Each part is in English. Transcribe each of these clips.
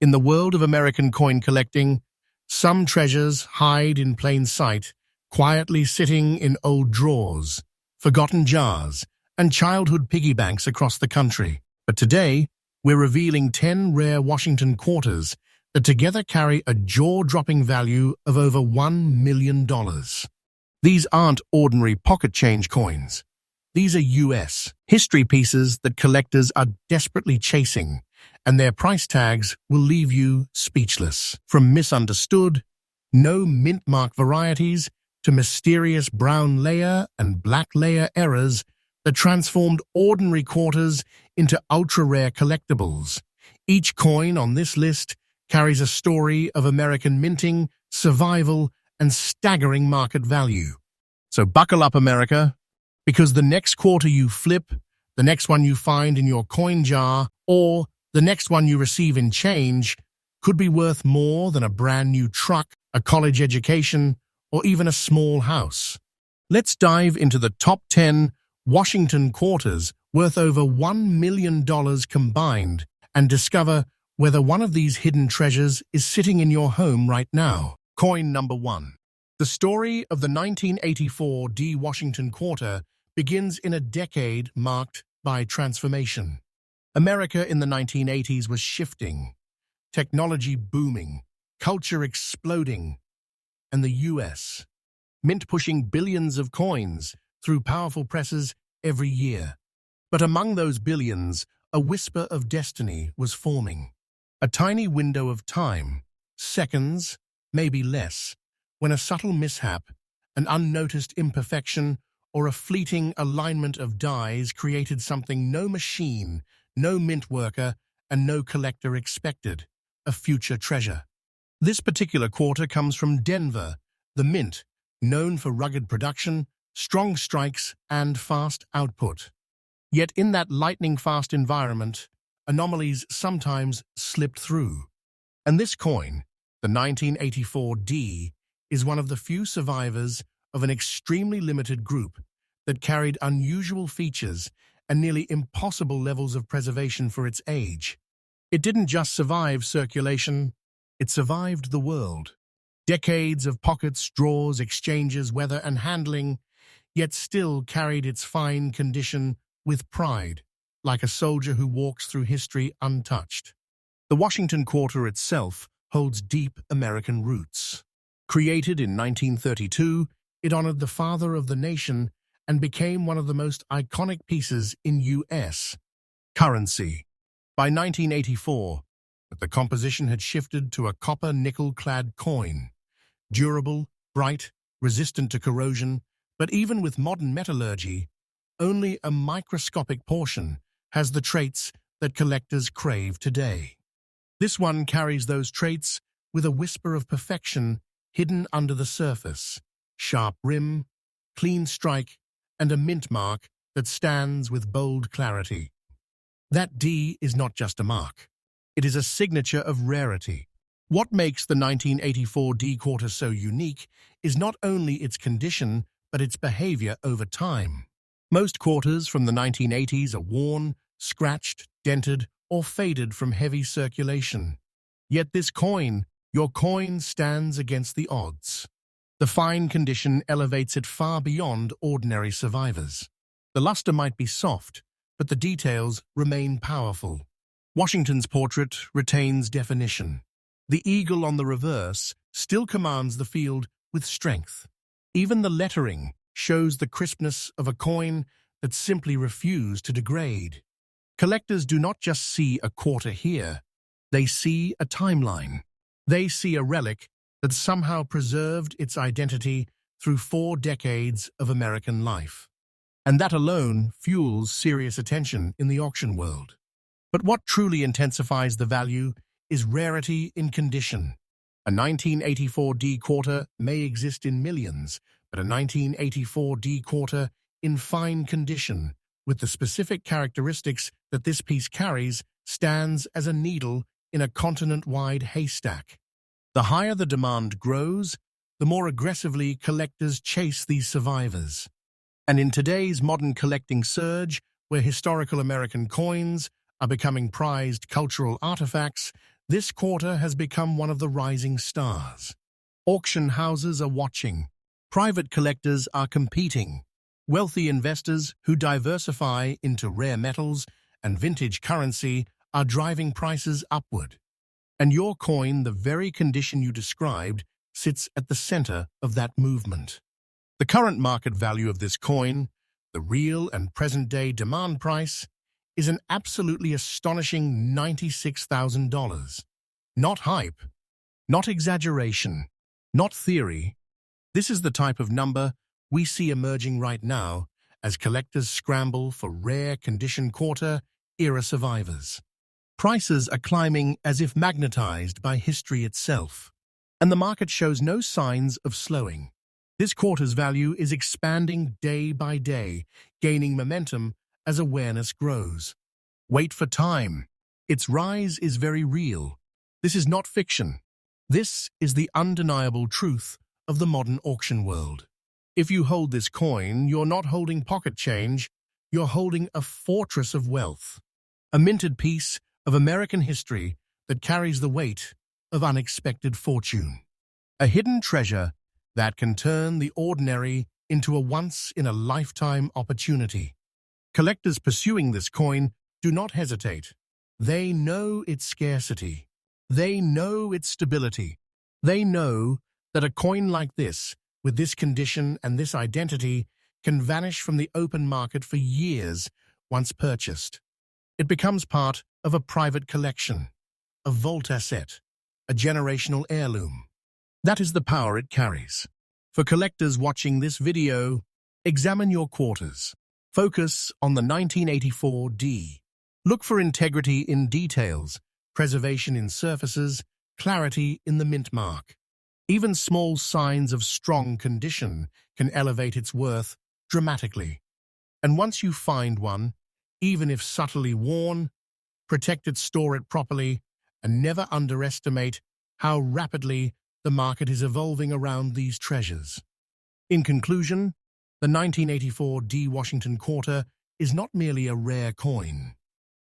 In the world of American coin collecting, some treasures hide in plain sight, quietly sitting in old drawers, forgotten jars, and childhood piggy banks across the country. But today, we're revealing 10 rare Washington quarters that together carry a jaw-dropping value of over $1 million. These aren't ordinary pocket change coins. These are U.S. history pieces that collectors are desperately chasing, and their price tags will leave you speechless. From misunderstood, no mint mark varieties to mysterious brown layer and black layer errors that transformed ordinary quarters into ultra-rare collectibles. Each coin on this list carries a story of American minting, survival, and staggering market value. So buckle up, America, because the next quarter you flip, the next one you find in your coin jar, or the next one you receive in change could be worth more than a brand new truck, a college education, or even a small house. Let's dive into the top 10 Washington quarters worth over $1 million combined and discover whether one of these hidden treasures is sitting in your home right now. Coin number 1. The story of the 1984 D Washington quarter begins in a decade marked by transformation. America in the 1980s was shifting, technology booming, culture exploding, and the U.S. mint pushing billions of coins through powerful presses every year. But among those billions, a whisper of destiny was forming. A tiny window of time, seconds, maybe less, when a subtle mishap, an unnoticed imperfection, or a fleeting alignment of dies created something no machine, no mint worker, and no collector expected, a future treasure. This particular quarter comes from Denver, the mint, known for rugged production, strong strikes, and fast output. Yet in that lightning-fast environment, anomalies sometimes slipped through. And this coin, the 1984 D, is one of the few survivors of an extremely limited group that carried unusual features and nearly impossible levels of preservation for its age. It didn't just survive circulation, it survived the world. Decades of pockets, drawers, exchanges, weather, and handling, yet still carried its fine condition with pride, like a soldier who walks through history untouched. The Washington quarter itself holds deep American roots. Created in 1932, it honored the father of the nation and became one of the most iconic pieces in U.S. currency. By 1984, the composition had shifted to a copper nickel-clad coin. Durable, bright, resistant to corrosion, but even with modern metallurgy, only a microscopic portion has the traits that collectors crave today. This one carries those traits with a whisper of perfection hidden under the surface: sharp rim, clean strike, and a mint mark that stands with bold clarity. That D is not just a mark. It is a signature of rarity. What makes the 1984 D quarter so unique is not only its condition, but its behavior over time. Most quarters from the 1980s are worn, scratched, dented, or faded from heavy circulation. Yet this coin, your coin, stands against the odds. The fine condition elevates it far beyond ordinary survivors. The luster might be soft, but the details remain powerful. Washington's portrait retains definition. The eagle on the reverse still commands the field with strength. Even the lettering shows the crispness of a coin that simply refused to degrade. Collectors do not just see a quarter here, they see a timeline. They see a relic that somehow preserved its identity through 4 decades of American life. And that alone fuels serious attention in the auction world. But what truly intensifies the value is rarity in condition. A 1984 D quarter may exist in millions, but a 1984 D quarter in fine condition, with the specific characteristics that this piece carries, stands as a needle in a continent-wide haystack. The higher the demand grows, the more aggressively collectors chase these survivors. And in today's modern collecting surge, where historical American coins are becoming prized cultural artifacts, This quarter has become one of the rising stars. Auction houses are watching. Private collectors are competing. Wealthy investors who diversify into rare metals and vintage currency are driving prices upward. And your coin, the very condition you described, sits at the center of that movement. The current market value of this coin, the real and present-day demand price, is an absolutely astonishing $96,000. Not hype, not exaggeration, not theory. This is the type of number we see emerging right now as collectors scramble for rare condition quarter-era survivors. Prices are climbing as if magnetized by history itself, and the market shows no signs of slowing. This quarter's value is expanding day by day, gaining momentum as awareness grows. Wait for time. Its rise is very real. This is not fiction. This is the undeniable truth of the modern auction world. If you hold this coin, you're not holding pocket change, you're holding a fortress of wealth, a minted piece of American history that carries the weight of unexpected fortune. A hidden treasure that can turn the ordinary into a once-in-a-lifetime opportunity. Collectors pursuing this coin do not hesitate. They know its scarcity. They know its stability. They know that a coin like this, with this condition and this identity, can vanish from the open market for years once purchased. It becomes part of a private collection, a vault asset, a generational heirloom. That is the power it carries. For collectors watching this video, examine your quarters. Focus on the 1984 D. Look for integrity in details, preservation in surfaces, clarity in the mint mark. Even small signs of strong condition can elevate its worth dramatically. And once you find one, even if subtly worn, protect it, store it properly, and never underestimate how rapidly the market is evolving around these treasures. In conclusion, the 1984 D Washington Quarter is not merely a rare coin.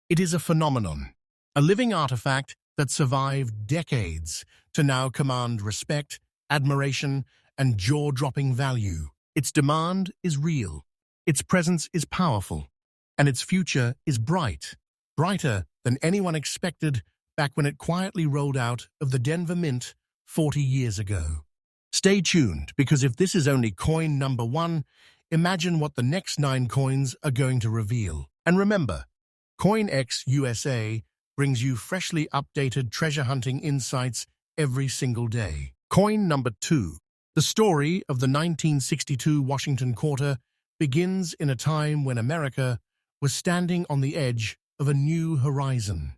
It is a phenomenon, a living artifact that survived decades to now command respect, admiration, and jaw-dropping value. Its demand is real, its presence is powerful, and its future is bright, brighter than anyone expected back when it quietly rolled out of the Denver Mint 40 years ago. Stay tuned, because if this is only coin number 1, imagine what the next 9 coins are going to reveal. And remember, CoinX USA brings you freshly updated treasure hunting insights every single day. Coin number 2. The story of the 1962 Washington Quarter begins in a time when America was standing on the edge of a new horizon.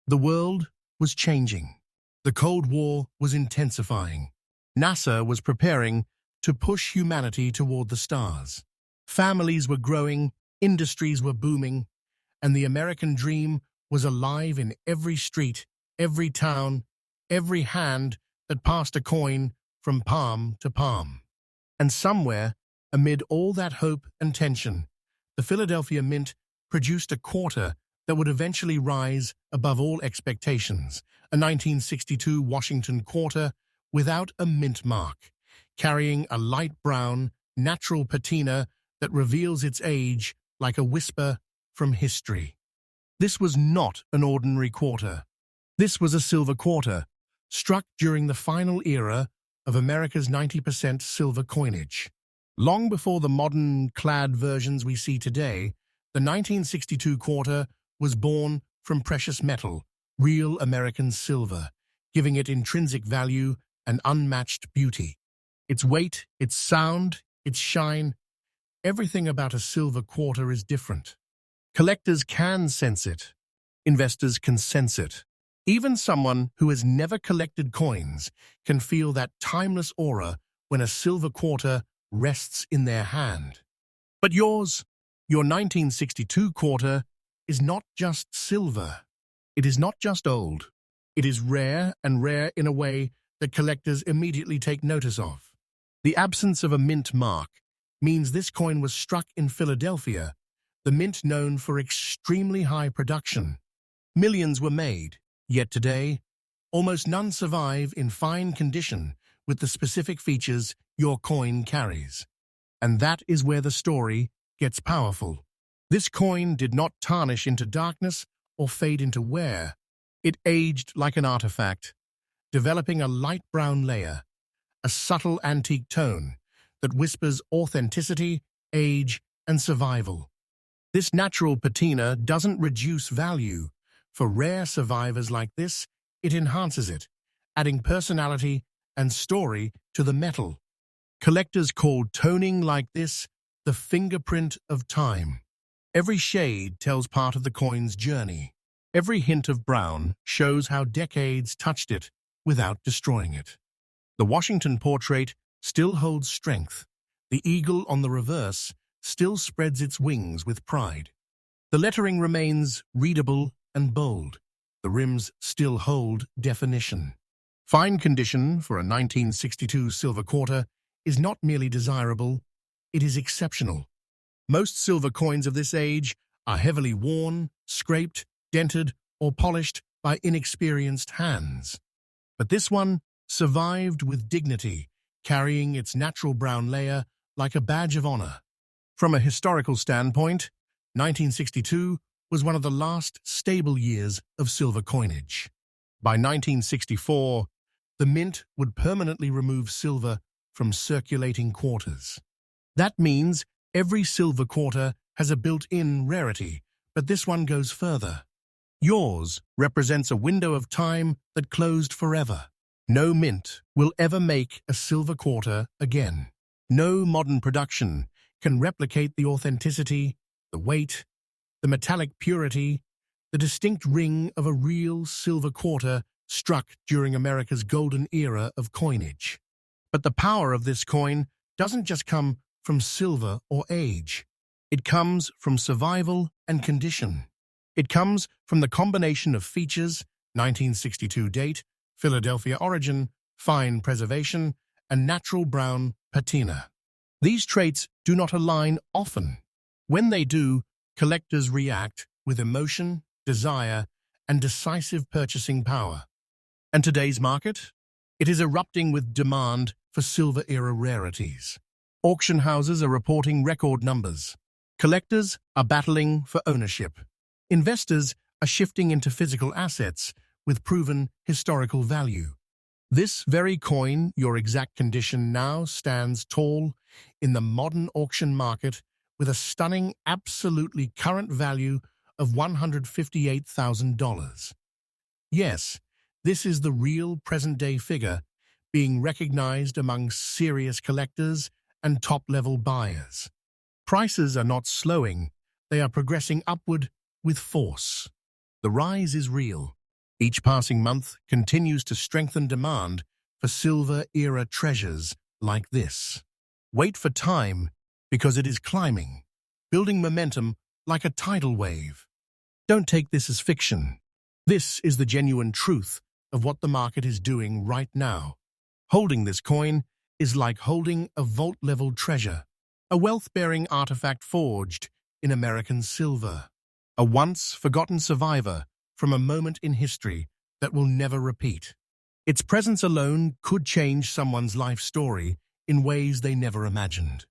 The world was changing. The Cold War was intensifying. NASA was preparing to push humanity toward the stars. Families were growing, industries were booming, and the American dream was alive in every street, every town, every hand that passed a coin from palm to palm. And somewhere, amid all that hope and tension, the Philadelphia Mint produced a quarter that would eventually rise above all expectations, a 1962 Washington Quarter without a mint mark, carrying a light brown, natural patina that reveals its age like a whisper from history. This was not an ordinary quarter. This was a silver quarter, struck during the final era of America's 90% silver coinage. Long before the modern clad versions we see today, the 1962 quarter was born from precious metal, real American silver, giving it intrinsic value and unmatched beauty. Its weight, its sound, its shine, everything about a silver quarter is different. Collectors can sense it. Investors can sense it. Even someone who has never collected coins can feel that timeless aura when a silver quarter rests in their hand. But your 1962 quarter is not just silver. It is not just old. It is rare, and rare in a way that collectors immediately take notice of. The absence of a mint mark means this coin was struck in Philadelphia, the mint known for extremely high production. Millions were made, yet today, Almost none survive in fine condition with the specific features your coin carries. And that is where the story gets powerful. This coin did not tarnish into darkness or fade into wear. It aged like an artifact, developing a light brown layer, a subtle antique tone that whispers authenticity, age, and survival. This natural patina doesn't reduce value. For rare survivors like this, it enhances it, adding personality and story to the metal. Collectors call toning like this the fingerprint of time. Every shade tells part of the coin's journey. Every hint of brown shows how decades touched it without destroying it. The Washington portrait still holds strength. The eagle on the reverse still spreads its wings with pride. The lettering remains readable and bold. The rims still hold definition. Fine condition for a 1962 silver quarter is not merely desirable, it is exceptional. Most silver coins of this age are heavily worn, scraped, dented, or polished by inexperienced hands. But this one survived with dignity, carrying its natural brown layer like a badge of honor. From a historical standpoint, 1962 was one of the last stable years of silver coinage. By 1964, the mint would permanently remove silver from circulating quarters. That means every silver quarter has a built-in rarity, but this one goes further. Yours represents a window of time that closed forever. No mint will ever make a silver quarter again. No modern production can replicate the authenticity, the weight, the metallic purity, the distinct ring of a real silver quarter struck during America's golden era of coinage. But the power of this coin doesn't just come from silver or age. It comes from survival and condition. It comes from the combination of features, 1962 date, Philadelphia origin, fine preservation, and natural brown patina. These traits do not align often. When they do, collectors react with emotion, desire, and decisive purchasing power. And today's market? It is erupting with demand for silver-era rarities. Auction houses are reporting record numbers. Collectors are battling for ownership. Investors are shifting into physical assets with proven historical value. This very coin, your exact condition, now stands tall in the modern auction market with a stunning, absolutely current value of $158,000. Yes, this is the real present-day figure being recognized among serious collectors and top-level buyers. Prices are not slowing, they are progressing upward with force. The rise is real. Each passing month continues to strengthen demand for silver-era treasures like this. Wait for time because it is climbing, building momentum like a tidal wave. Don't take this as fiction. This is the genuine truth of what the market is doing right now. Holding this coin is like holding a vault-level treasure, a wealth-bearing artifact forged in American silver, a once-forgotten survivor from a moment in history that will never repeat. Its presence alone could change someone's life story in ways they never imagined.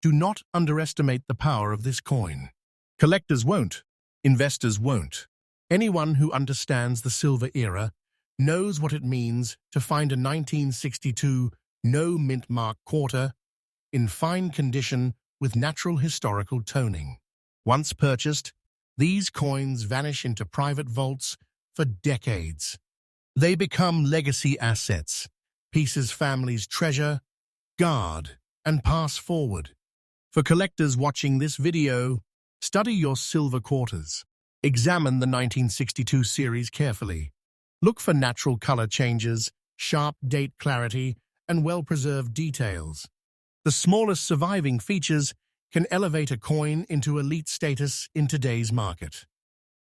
Do not underestimate the power of this coin. Collectors won't. Investors won't. Anyone who understands the silver era knows what it means to find a 1962 no mint mark quarter in fine condition with natural historical toning. Once purchased, these coins vanish into private vaults for decades. They become legacy assets, pieces families treasure, guard, and pass forward. For collectors watching this video, study your silver quarters. Examine the 1962 series carefully. Look for natural color changes, sharp date clarity, and well-preserved details. The smallest surviving features can elevate a coin into elite status in today's market.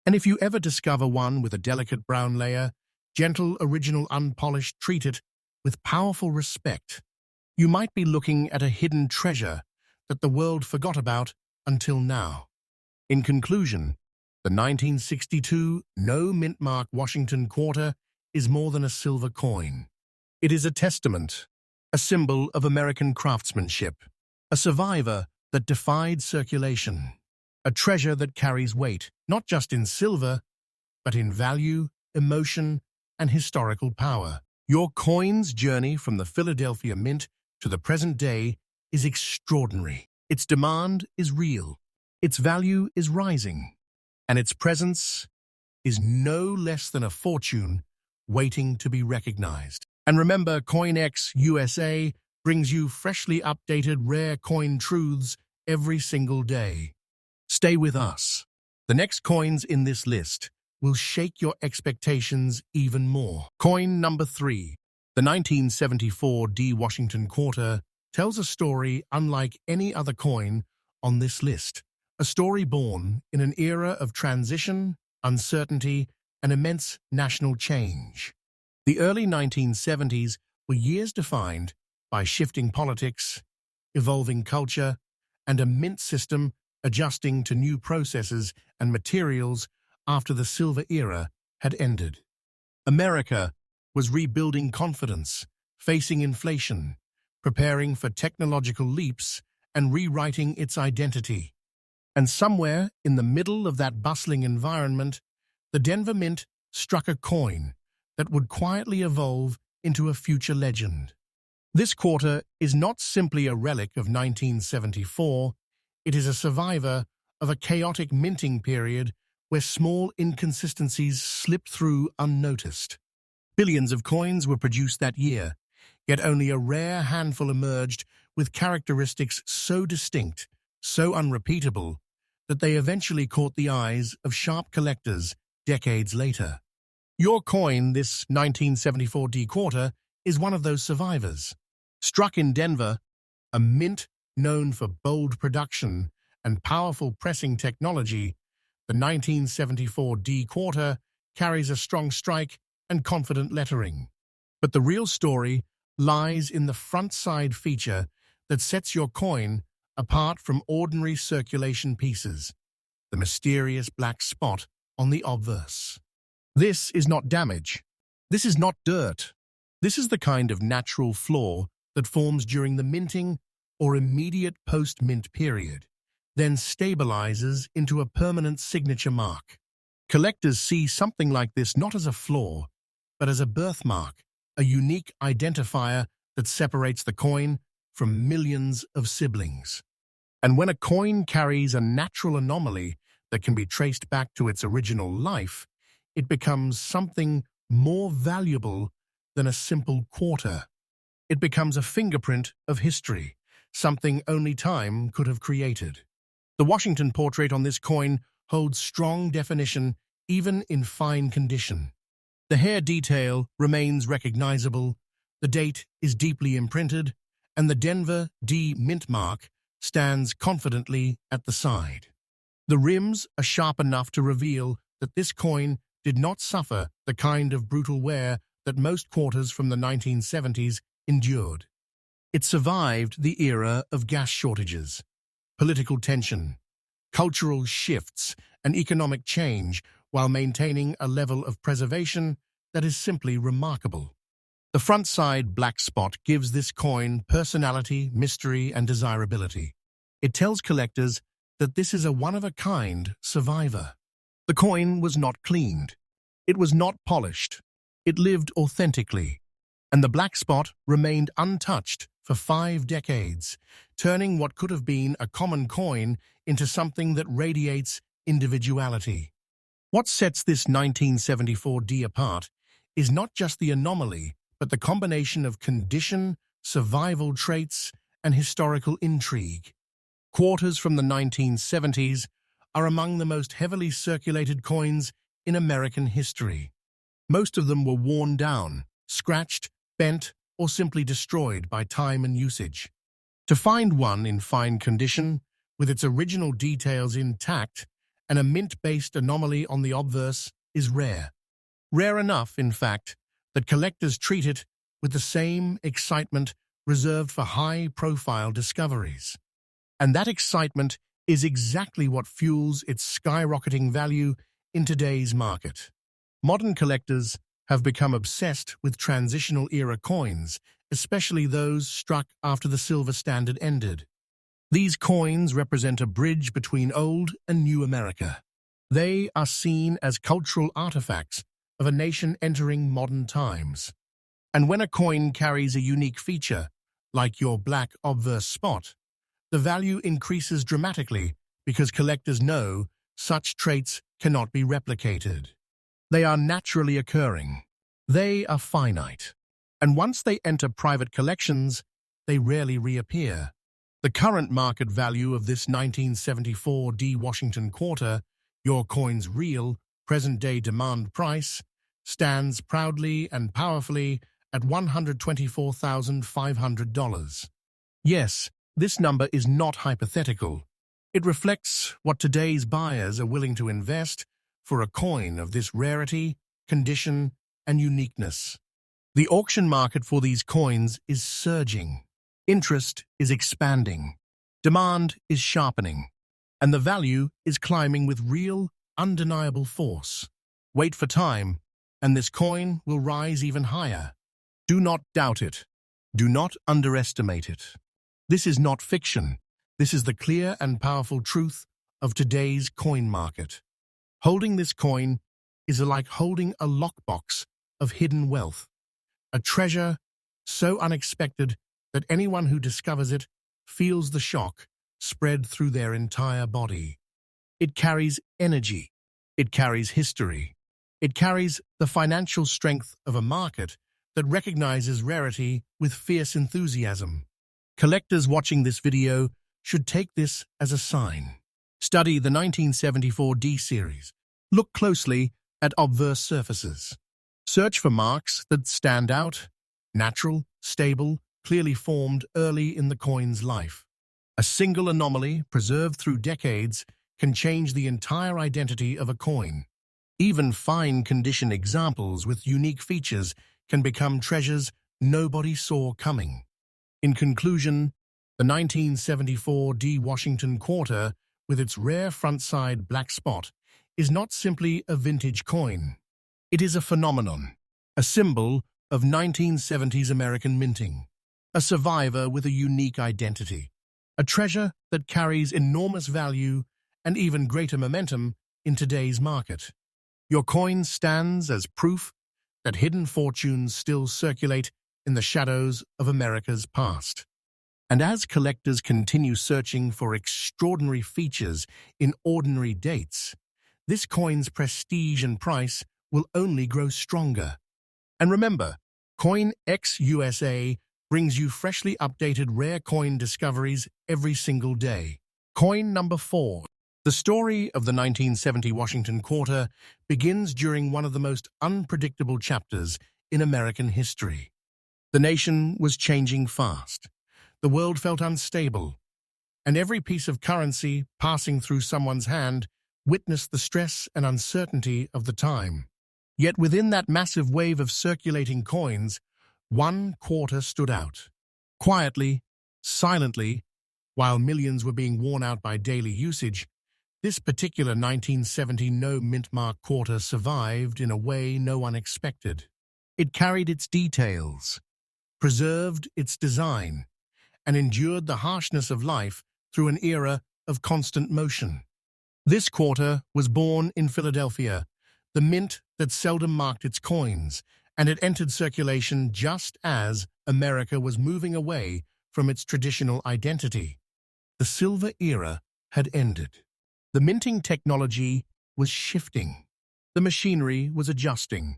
And if you ever discover one with a delicate brown layer, gentle, original, unpolished, treat it with powerful respect. You might be looking at a hidden treasure that the world forgot about until now. In conclusion, the 1962 no mint mark Washington quarter is more than a silver coin. It is a testament, a symbol of American craftsmanship, a survivor that defied circulation, a treasure that carries weight, not just in silver, but in value, emotion, and historical power. Your coin's journey from the Philadelphia Mint to the present day is extraordinary. Its demand is real, its value is rising, and its presence is no less than a fortune waiting to be recognized. And remember, CoinX USA brings you freshly updated rare coin truths every single day. Stay with us. The next coins in this list will shake your expectations even more. Coin number 3. The 1974 D Washington quarter tells a story unlike any other coin on this list. A story born in an era of transition, uncertainty, and immense national change. The early 1970s were years defined by shifting politics, evolving culture, and a mint system adjusting to new processes and materials after the silver era had ended. America was rebuilding confidence, facing inflation, preparing for technological leaps, and rewriting its identity. And somewhere in the middle of that bustling environment, the Denver Mint struck a coin that would quietly evolve into a future legend. This quarter is not simply a relic of 1974, it is a survivor of a chaotic minting period where small inconsistencies slipped through unnoticed. Billions of coins were produced that year, yet only a rare handful emerged with characteristics so distinct, so unrepeatable, that they eventually caught the eyes of sharp collectors decades later. Your coin, this 1974 D quarter, is one of those survivors. Struck in Denver, a mint known for bold production and powerful pressing technology, the 1974 D quarter carries a strong strike and confident lettering. But the real story lies in the front side feature that sets your coin apart from ordinary circulation pieces, the mysterious black spot on the obverse. This is not damage. This is not dirt. This is the kind of natural flaw that forms during the minting or immediate post-mint period, then stabilizes into a permanent signature mark. Collectors see something like this not as a flaw, but as a birthmark, a unique identifier that separates the coin from millions of siblings. And when a coin carries a natural anomaly that can be traced back to its original life, it becomes something more valuable than a simple quarter. It becomes a fingerprint of history, something only time could have created. The Washington portrait on this coin holds strong definition even in fine condition. The hair detail remains recognizable, the date is deeply imprinted, and the Denver D mint mark stands confidently at the side. The rims are sharp enough to reveal that this coin did not suffer the kind of brutal wear that most quarters from the 1970s endured. It survived the era of gas shortages, political tension, cultural shifts, and economic change while maintaining a level of preservation that is simply remarkable. The front side black spot gives this coin personality, mystery, and desirability. It tells collectors that this is a one-of-a-kind survivor. The coin was not cleaned. It was not polished. It lived authentically. And the black spot remained untouched for 5 decades, turning what could have been a common coin into something that radiates individuality. What sets this 1974 D apart is not just the anomaly, but the combination of condition, survival traits, and historical intrigue. Quarters from the 1970s are among the most heavily circulated coins in American history. Most of them were worn down, scratched, bent, or simply destroyed by time and usage. To find one in fine condition, with its original details intact, and a mint-based anomaly on the obverse is rare. Rare enough, in fact, that collectors treat it with the same excitement reserved for high-profile discoveries. And that excitement is exactly what fuels its skyrocketing value in today's market. Modern collectors have become obsessed with transitional-era coins, especially those struck after the silver standard ended. These coins represent a bridge between old and new America. They are seen as cultural artifacts of a nation entering modern times. And when a coin carries a unique feature, like your black obverse spot, the value increases dramatically because collectors know such traits cannot be replicated. They are naturally occurring. They are finite. And once they enter private collections, they rarely reappear. The current market value of this 1974 D Washington quarter, your coin's real, present-day demand price, stands proudly and powerfully at $124,500. Yes, this number is not hypothetical. It reflects what today's buyers are willing to invest for a coin of this rarity, condition, and uniqueness. The auction market for these coins is surging. Interest is expanding. Demand is sharpening. And the value is climbing with real, undeniable force. Wait for time, and this coin will rise even higher. Do not doubt it. Do not underestimate it. This is not fiction. This is the clear and powerful truth of today's coin market. Holding this coin is like holding a lockbox of hidden wealth, a treasure so unexpected that anyone who discovers it feels the shock spread through their entire body. It carries energy. It carries history. It carries the financial strength of a market that recognizes rarity with fierce enthusiasm. Collectors watching this video should take this as a sign. Study the 1974 D series. Look closely at obverse surfaces. Search for marks that stand out, natural, stable, clearly formed early in the coin's life. A single anomaly, preserved through decades, can change the entire identity of a coin. Even fine condition examples with unique features can become treasures nobody saw coming. In conclusion, the 1974 D Washington quarter, with its rare front-side black spot, is not simply a vintage coin. It is a phenomenon, a symbol of 1970s American minting, a survivor with a unique identity, a treasure that carries enormous value and even greater momentum in today's market. Your coin stands as proof that hidden fortunes still circulate in the shadows of America's past. And as collectors continue searching for extraordinary features in ordinary dates, this coin's prestige and price will only grow stronger. And remember, CoinX USA brings you freshly updated rare coin discoveries every single day. Coin number 4. The story of the 1970 Washington quarter begins during one of the most unpredictable chapters in American history. The nation was changing fast. The world felt unstable, and every piece of currency passing through someone's hand witnessed the stress and uncertainty of the time. Yet within that massive wave of circulating coins, one quarter stood out. Quietly, silently, while millions were being worn out by daily usage, this particular 1970 no-mint mark quarter survived in a way no one expected. It carried its details, preserved its design, and endured the harshness of life through an era of constant motion. This quarter was born in Philadelphia, the mint that seldom marked its coins, and it entered circulation just as America was moving away from its traditional identity. The silver era had ended. The minting technology was shifting. The machinery was adjusting.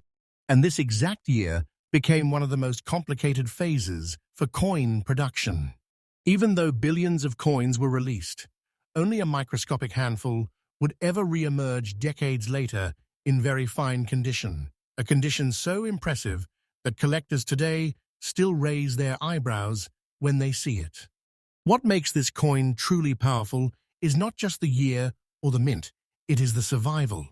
And this exact year became one of the most complicated phases for coin production. Even though billions of coins were released, only a microscopic handful would ever re-emerge decades later in very fine condition, a condition so impressive that collectors today still raise their eyebrows when they see it. What makes this coin truly powerful is not just the year or the mint, it is the survival.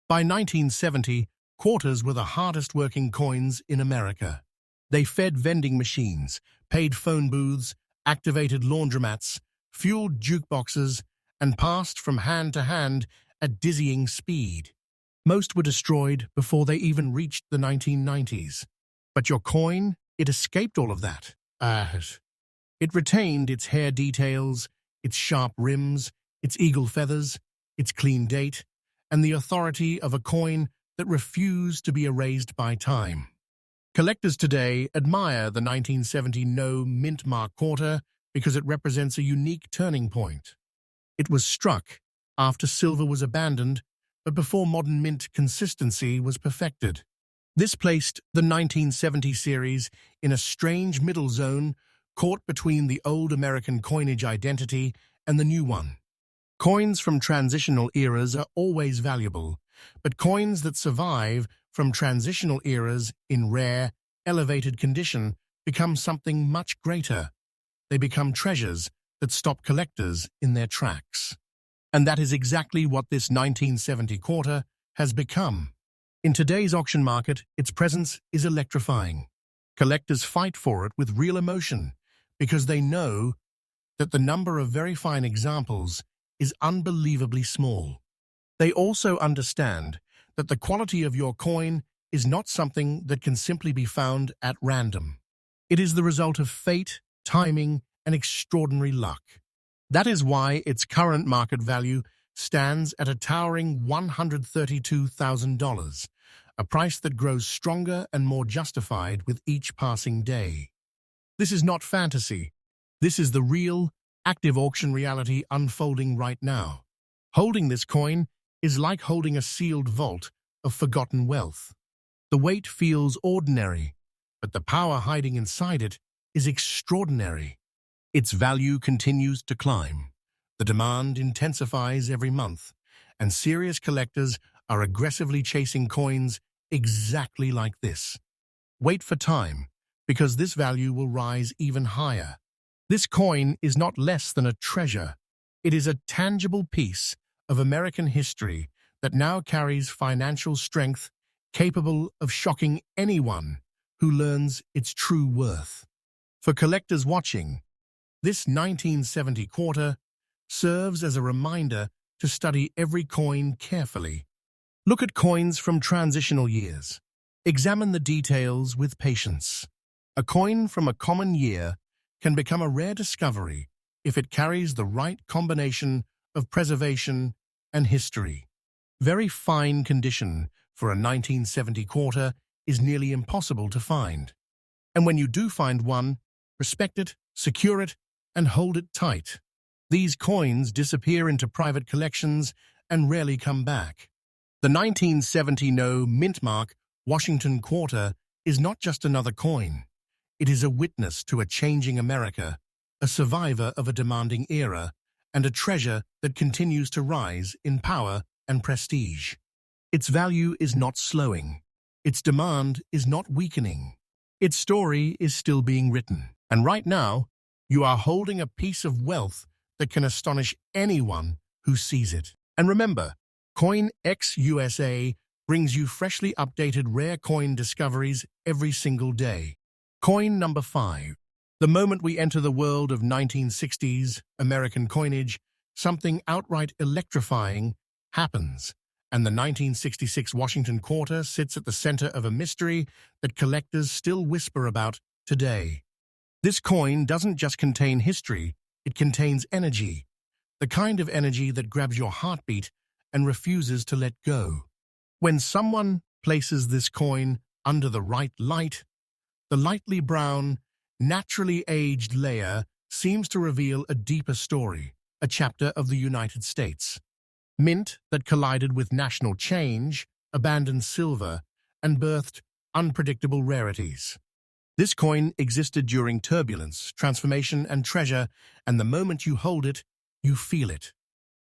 By 1970, quarters were the hardest-working coins in America. They fed vending machines, paid phone booths, activated laundromats, fueled jukeboxes, and passed from hand to hand at dizzying speed. Most were destroyed before they even reached the 1990s. But your coin, it escaped all of that. It retained its hair details, its sharp rims, its eagle feathers, its clean date, and the authority of a coin that refused to be erased by time. Collectors today admire the 1970 no mint mark quarter because it represents a unique turning point. It was struck after silver was abandoned, but before modern mint consistency was perfected. This placed the 1970 series in a strange middle zone caught between the old American coinage identity and the new one. Coins from transitional eras are always valuable, but coins that survive from transitional eras in rare, elevated condition become something much greater. They become treasures that stop collectors in their tracks. And that is exactly what this 1970 quarter has become. In today's auction market, its presence is electrifying. Collectors fight for it with real emotion because they know that the number of very fine examples is unbelievably small. They also understand that the quality of your coin is not something that can simply be found at random. It is the result of fate, timing, and extraordinary luck. That is why its current market value stands at a towering $132,000, a price that grows stronger and more justified with each passing day. This is not fantasy. This is the real, active auction reality unfolding right now. Holding this coin is like holding a sealed vault of forgotten wealth. The weight feels ordinary, but the power hiding inside it is extraordinary. Its value continues to climb. The demand intensifies every month, and serious collectors are aggressively chasing coins exactly like this. Wait for time, because this value will rise even higher. This coin is not less than a treasure. It is a tangible piece of American history that now carries financial strength capable of shocking anyone who learns its true worth. For collectors watching, this 1970 quarter serves as a reminder to study every coin carefully. Look at coins from transitional years. Examine the details with patience. A coin from a common year can become a rare discovery if it carries the right combination of preservation and history. Very fine condition for a 1970 quarter is nearly impossible to find. And when you do find one, respect it, secure it, and hold it tight. These coins disappear into private collections and rarely come back. The 1970 no mint mark Washington quarter is not just another coin. It is a witness to a changing America, a survivor of a demanding era, and a treasure that continues to rise in power and prestige. Its value is not slowing. Its demand is not weakening. Its story is still being written. And right now, you are holding a piece of wealth that can astonish anyone who sees it. And remember, CoinX USA brings you freshly updated rare coin discoveries every single day. Coin number 5. The moment we enter the world of 1960s American coinage, something outright electrifying happens, and the 1966 Washington quarter sits at the center of a mystery that collectors still whisper about today. This coin doesn't just contain history, it contains energy, the kind of energy that grabs your heartbeat and refuses to let go. When someone places this coin under the right light, the lightly brown, naturally aged layer seems to reveal a deeper story, a chapter of the United States. Mint that collided with national change, abandoned silver, and birthed unpredictable rarities. This coin existed during turbulence, transformation, and treasure, and the moment you hold it, you feel it.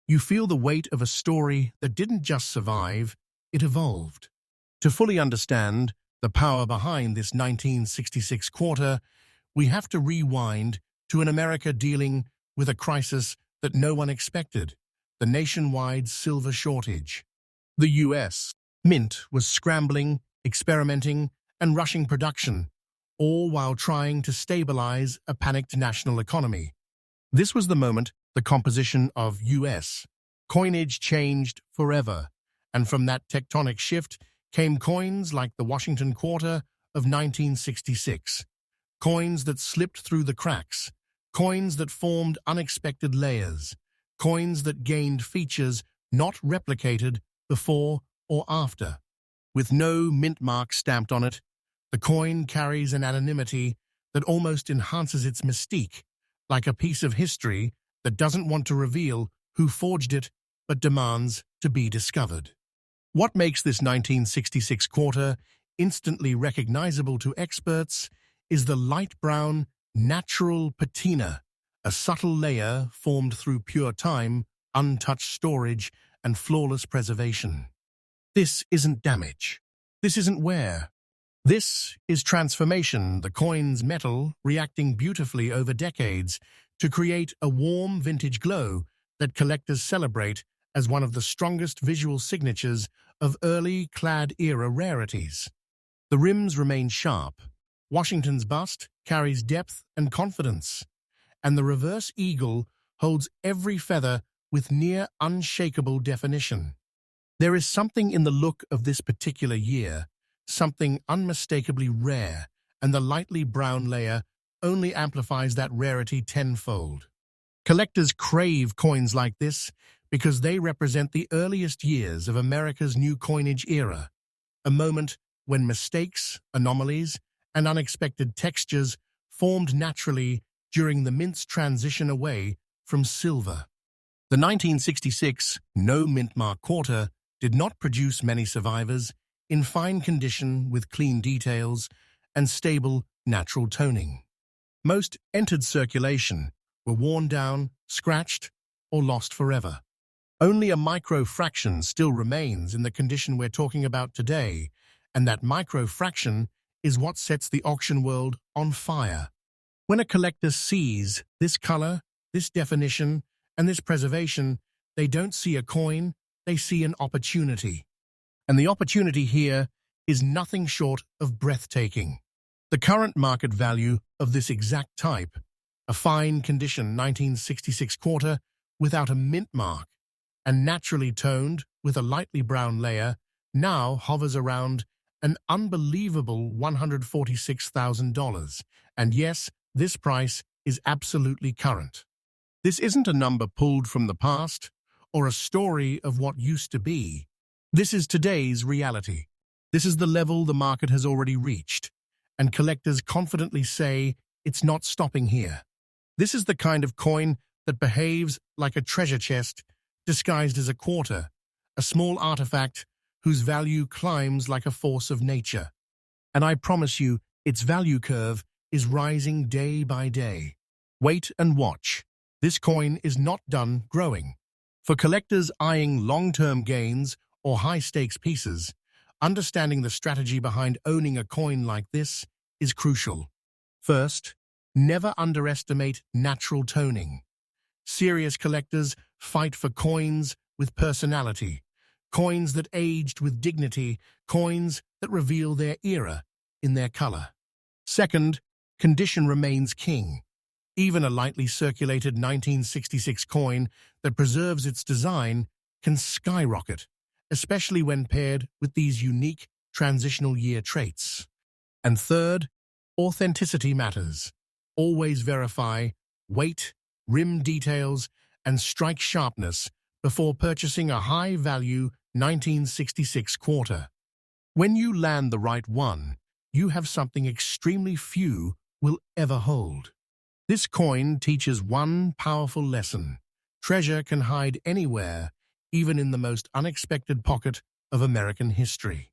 You feel the weight of a story that didn't just survive, it evolved. To fully understand the power behind this 1966 quarter, we have to rewind to an America dealing with a crisis that no one expected, the nationwide silver shortage. The U.S. Mint was scrambling, experimenting, and rushing production, all while trying to stabilize a panicked national economy. This was the moment the composition of U.S. coinage changed forever, And from that tectonic shift came coins like the Washington Quarter of 1966, coins that slipped through the cracks, coins that formed unexpected layers, coins that gained features not replicated before or after. With no mint mark stamped on it, the coin carries an anonymity that almost enhances its mystique, like a piece of history that doesn't want to reveal who forged it but demands to be discovered. What makes this 1966 quarter instantly recognizable to experts is the light brown, natural patina, a subtle layer formed through pure time, untouched storage, and flawless preservation. This isn't damage. This isn't wear. This is transformation, the coin's metal reacting beautifully over decades to create a warm vintage glow that collectors celebrate as one of the strongest visual signatures of early clad-era rarities. The rims remain sharp. Washington's bust carries depth and confidence, and the reverse eagle holds every feather with near unshakable definition. There is something in the look of this particular year, something unmistakably rare, and the lightly brown layer only amplifies that rarity tenfold. Collectors crave coins like this because they represent the earliest years of America's new coinage era, a moment when mistakes, anomalies, and unexpected textures formed naturally during the mint's transition away from silver. The 1966 no mint mark quarter did not produce many survivors in fine condition with clean details and stable natural toning. Most entered circulation were worn down, scratched, or lost forever. Only a micro-fraction still remains in the condition we're talking about today, and that micro-fraction is what sets the auction world on fire. When a collector sees this color, this definition, and this preservation, they don't see a coin, they see an opportunity. And the opportunity here is nothing short of breathtaking. The current market value of this exact type, a fine condition 1966 quarter without a mint mark, and naturally toned with a lightly brown layer, now hovers around an unbelievable $146,000. And yes, this price is absolutely current. This isn't a number pulled from the past or a story of what used to be. This is today's reality. This is the level the market has already reached, and collectors confidently say it's not stopping here. This is the kind of coin that behaves like a treasure chest disguised as a quarter, a small artifact whose value climbs like a force of nature. And I promise you, its value curve is rising day by day. Wait and watch. This coin is not done growing. For collectors eyeing long-term gains or high-stakes pieces, understanding the strategy behind owning a coin like this is crucial. First, never underestimate natural toning. Serious collectors fight for coins with personality, coins that aged with dignity, coins that reveal their era in their color. Second, condition remains king. Even a lightly circulated 1966 coin that preserves its design can skyrocket, especially when paired with these unique transitional year traits. And third, authenticity matters. Always verify weight, rim details, and strike sharpness before purchasing a high-value 1966 quarter. When you land the right one, you have something extremely few will ever hold. This coin teaches one powerful lesson. Treasure can hide anywhere, even in the most unexpected pocket of American history.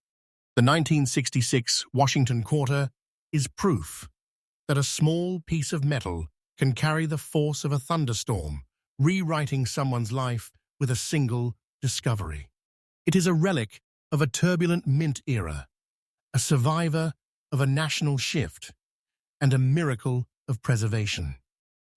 The 1966 Washington Quarter is proof that a small piece of metal can carry the force of a thunderstorm, rewriting someone's life with a single discovery. It is a relic of a turbulent mint era, a survivor of a national shift, and a miracle of preservation.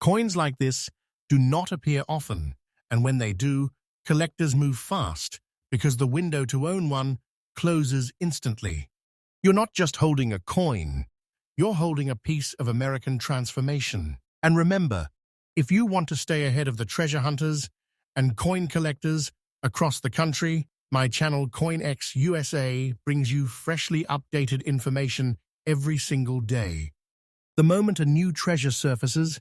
Coins like this do not appear often, and when they do, collectors move fast because the window to own one closes instantly. You're not just holding a coin, you're holding a piece of American transformation. And remember, if you want to stay ahead of the treasure hunters and coin collectors across the country, My channel CoinX USA brings you freshly updated information every single day. The moment a new treasure surfaces,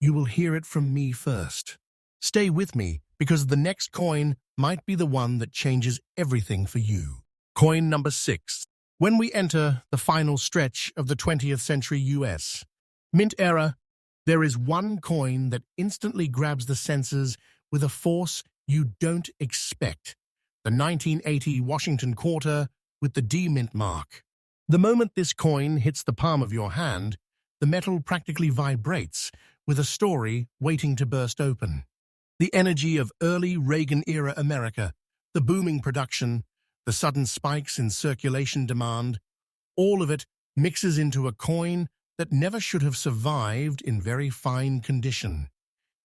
you will hear it from me first. Stay with me, because the next coin might be the one that changes everything for you. Coin number 6. When we enter the final stretch of the 20th century US Mint era, there is one coin that instantly grabs the senses with a force you don't expect. The 1980 Washington quarter with the D mint mark. The moment this coin hits the palm of your hand, the metal practically vibrates with a story waiting to burst open. The energy of early Reagan-era America, the booming production, the sudden spikes in circulation demand, all of it mixes into a coin that never should have survived in very fine condition.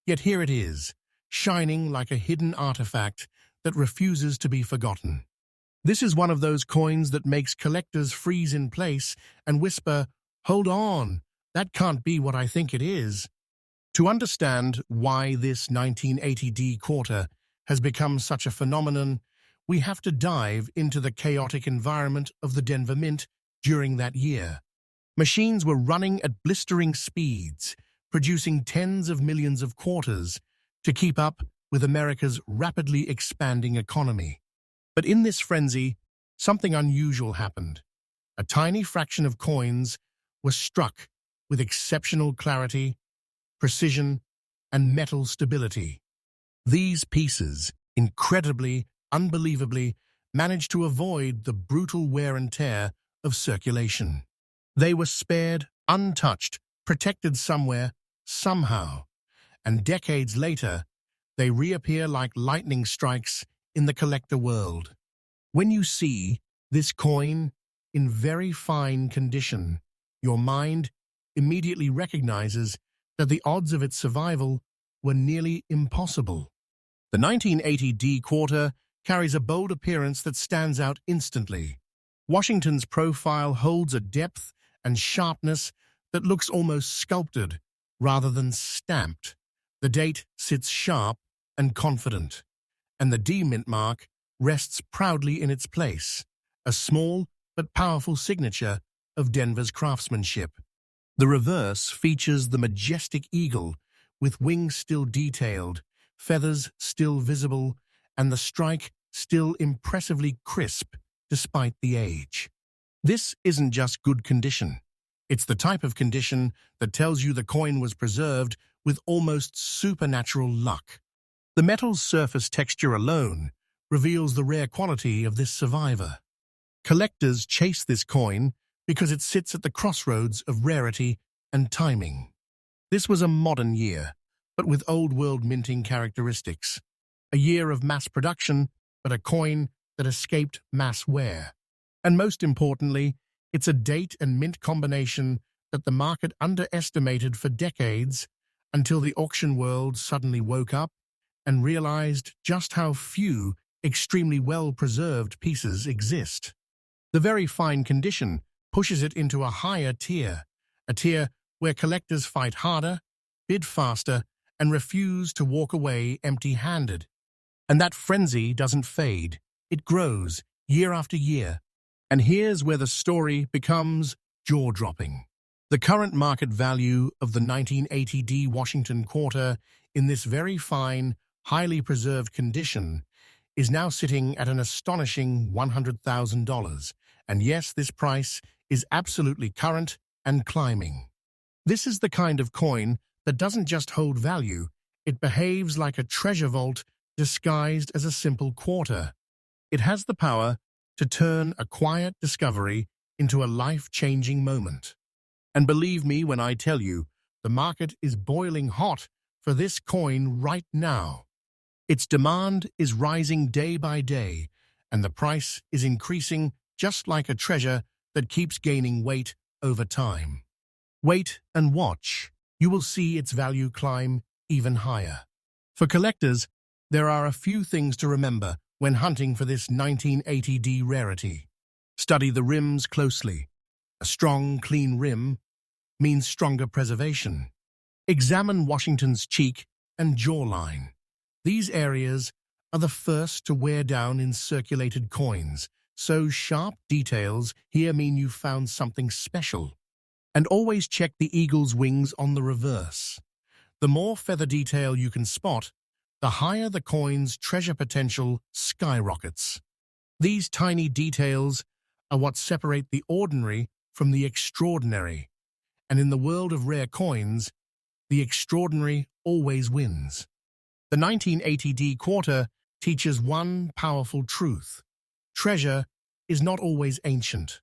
Yet here it is, shining like a hidden artifact that refuses to be forgotten. This is one of those coins that makes collectors freeze in place and whisper, "Hold on, that can't be what I think it is." To understand why this 1980D quarter has become such a phenomenon, we have to dive into the chaotic environment of the Denver Mint during that year. Machines were running at blistering speeds, producing tens of millions of quarters to keep up with America's rapidly expanding economy. But in this frenzy, something unusual happened. A tiny fraction of coins was struck with exceptional clarity, precision, and metal stability. These pieces, incredibly, unbelievably, managed to avoid the brutal wear and tear of circulation. They were spared, untouched, protected somewhere, somehow, and decades later, they reappear like lightning strikes in the collector world. When you see this coin in very fine condition, your mind immediately recognizes that the odds of its survival were nearly impossible. The 1980D quarter carries a bold appearance that stands out instantly. Washington's profile holds a depth and sharpness that looks almost sculpted rather than stamped. The date sits sharp and confident, and the D mint mark rests proudly in its place, a small but powerful signature of Denver's craftsmanship. The reverse features the majestic eagle, with wings still detailed, feathers still visible, and the strike still impressively crisp despite the age. This isn't just good condition. It's the type of condition that tells you the coin was preserved with almost supernatural luck. The metal's surface texture alone reveals the rare quality of this survivor. Collectors chase this coin because it sits at the crossroads of rarity and timing. This was a modern year, but with old-world minting characteristics. A year of mass production, but a coin that escaped mass wear. And most importantly, it's a date and mint combination that the market underestimated for decades until the auction world suddenly woke up and realized just how few extremely well-preserved pieces exist. The very fine condition pushes it into a higher tier, a tier where collectors fight harder, bid faster, and refuse to walk away empty-handed. And that frenzy doesn't fade. It grows year after year. And here's where the story becomes jaw-dropping. The current market value of the 1980D Washington quarter in this very fine, highly preserved condition is now sitting at an astonishing $100,000. And yes, this price is absolutely current and climbing. This is the kind of coin that doesn't just hold value, it behaves like a treasure vault disguised as a simple quarter. It has the power to turn a quiet discovery into a life-changing moment. And believe me when I tell you, the market is boiling hot for this coin right now. Its demand is rising day by day, and the price is increasing just like a treasure that keeps gaining weight over time. Wait and watch. You will see its value climb even higher. For collectors, there are a few things to remember when hunting for this 1980D rarity. Study the rims closely. A strong, clean rim means stronger preservation. Examine Washington's cheek and jawline. These areas are the first to wear down in circulated coins, so sharp details here mean you found something special. And always check the eagle's wings on the reverse. The more feather detail you can spot, the higher the coin's treasure potential skyrockets. These tiny details are what separate the ordinary from the extraordinary. And in the world of rare coins, the extraordinary always wins. The 1980D quarter teaches one powerful truth. Treasure is not always ancient.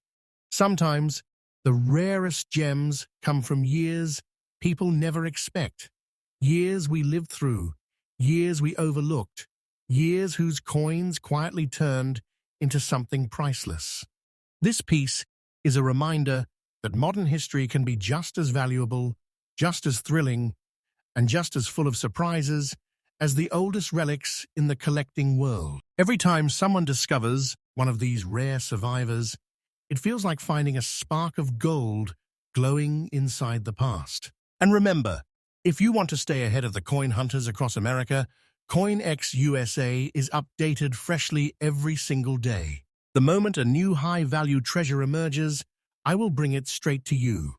Sometimes, the rarest gems come from years people never expect. Years we lived through, years we overlooked, years whose coins quietly turned into something priceless. This piece is a reminder that modern history can be just as valuable, just as thrilling, and just as full of surprises as the oldest relics in the collecting world. Every time someone discovers one of these rare survivors, it feels like finding a spark of gold glowing inside the past. And remember, if you want to stay ahead of the coin hunters across America, CoinX USA is updated freshly every single day. The moment a new high-value treasure emerges, I will bring it straight to you.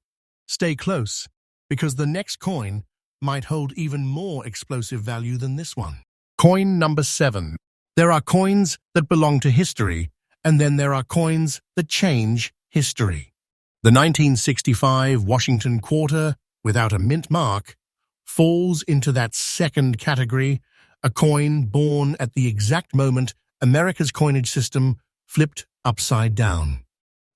Stay close, because the next coin might hold even more explosive value than this one. Coin number 7. There are coins that belong to history, and then there are coins that change history. The 1965 Washington quarter, without a mint mark, falls into that second category, a coin born at the exact moment America's coinage system flipped upside down.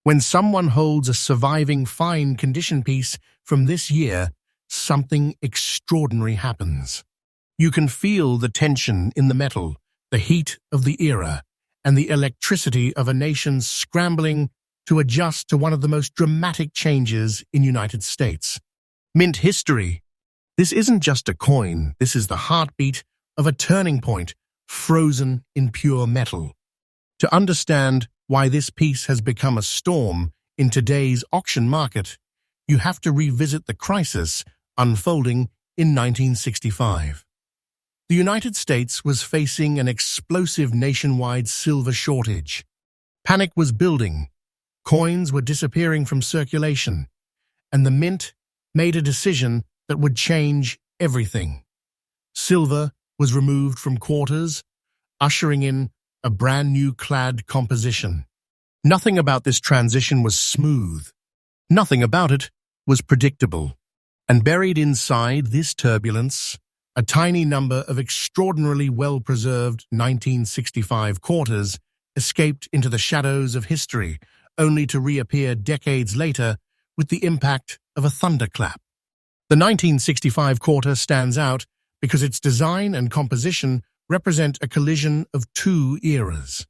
When someone holds a surviving fine condition piece from this year, something extraordinary happens. You can feel the tension in the metal, the heat of the era, and the electricity of a nation scrambling to adjust to one of the most dramatic changes in United States. Mint history. This isn't just a coin, this is the heartbeat of a turning point frozen in pure metal. To understand why this piece has become a storm in today's auction market, you have to revisit the crisis unfolding in 1965. The United States was facing an explosive nationwide silver shortage. Panic was building, coins were disappearing from circulation, and the mint made a decision that would change everything. Silver was removed from quarters, ushering in a brand new clad composition. Nothing about this transition was smooth. Nothing about it was predictable. And buried inside this turbulence, a tiny number of extraordinarily well-preserved 1965 quarters escaped into the shadows of history, only to reappear decades later with the impact of a thunderclap. The 1965 quarter stands out because its design and composition represent a collision of two eras.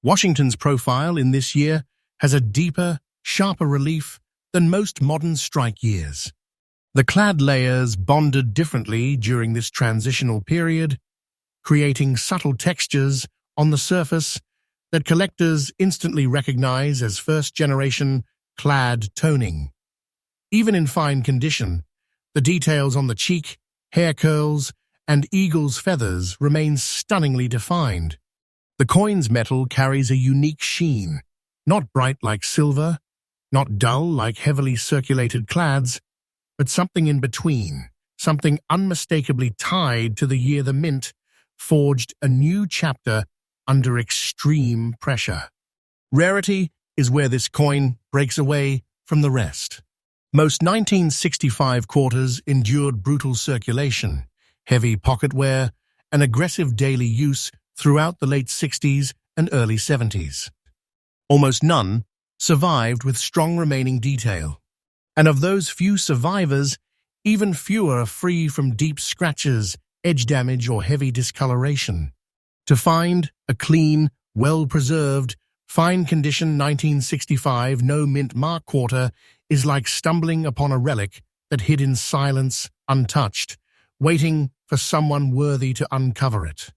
Washington's profile in this year has a deeper, sharper relief than most modern strike years. The clad layers bonded differently during this transitional period, creating subtle textures on the surface that collectors instantly recognize as first-generation clad toning. Even in fine condition, the details on the cheek, hair curls, and eagle's feathers remain stunningly defined. The coin's metal carries a unique sheen, not bright like silver, not dull like heavily circulated clads, but something in between, something unmistakably tied to the year the mint forged a new chapter under extreme pressure. Rarity is where this coin breaks away from the rest. Most 1965 quarters endured brutal circulation, heavy pocket wear, and aggressive daily use throughout the late 60s and early 70s. Almost none survived with strong remaining detail. And of those few survivors, even fewer are free from deep scratches, edge damage, or heavy discoloration. To find a clean, well-preserved, fine-condition 1965 no-mint mark quarter is like stumbling upon a relic that hid in silence, untouched, waiting for someone worthy to uncover it.